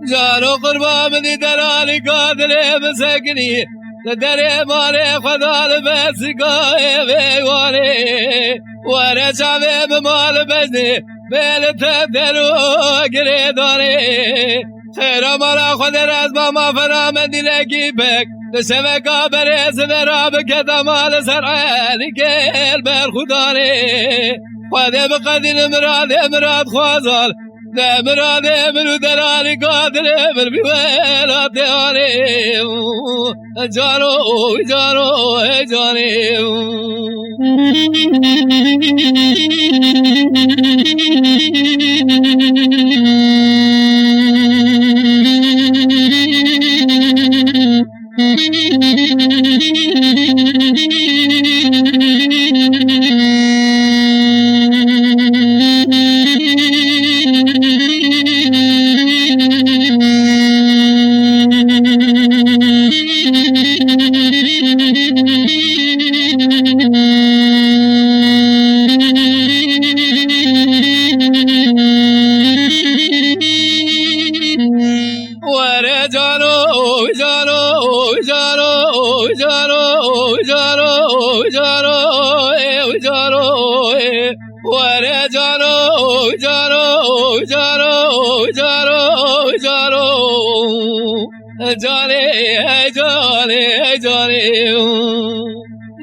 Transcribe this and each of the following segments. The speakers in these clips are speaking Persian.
جارو قربان دی دلالی قادر مسکنی در مال خدا لباس قای واره واره شامه بمال بزنی بل تدلو گریداره خیر مالا خود راز با ما فرام دیلگی بک نشوه کابره سورا بکتا مال سرعالی کل بر خداره خود بقدین مراد خوازال ده مراد منو دلالی قادر من بیویلات دیاره جانو جانو جانو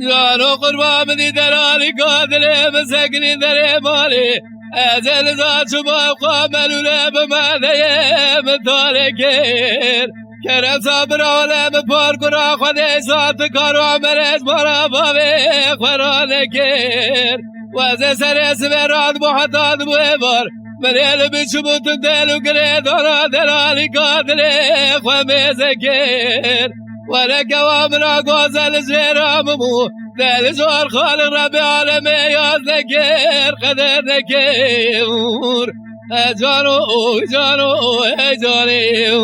جانو قربان دی دلالی قادر مسکنی در مالی ازل ذات شما قاملو لب مدهی مطالکر کرم صبر عالم پار کرا خود ذات کارو عمرش برا باوی خورانکر وزه سر اسمراد محطان بویبار من علم شبوت دلو گریدانا دلالی قادر خمیزکر ولك وامنا غزل زراممو دل زور خالق رب عالم يا ذكر قدر ذكر جانو جانو جانو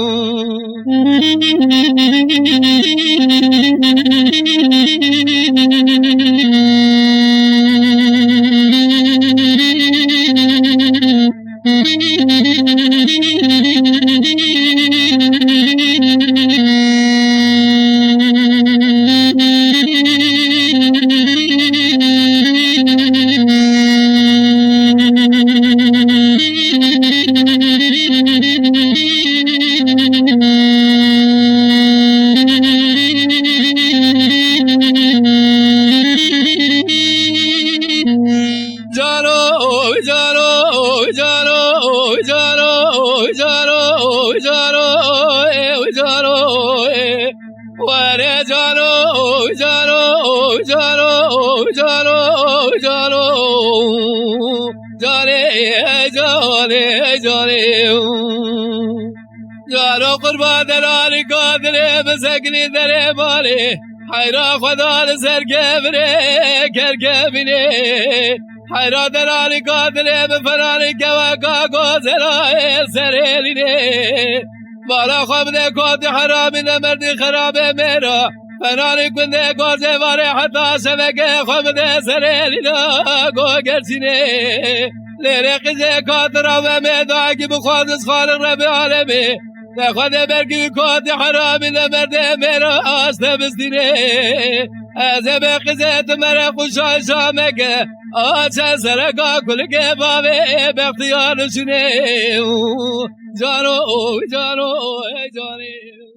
قربان دلالی قادر مسکنی در مالی حیرا خدا لسر کبره کرکبینه حیرا دلالی قادر بفنانی کواکا گوزرای سرینه بالا خبده کود حرامی نمردی خراب میرا فنانی کنده گوزه واره حتی شبکه خبده سرینه گوگرسینه لیره قیزه کاترا و میدعا که بخوادش خالق رب عالمی نخواد برگی کود حرامی نمرده میرا آسته بستینه از به قیزه تمره خوشای شامکه آچه سرکا کلگه باوه بختیارشونه جانو جانو جانو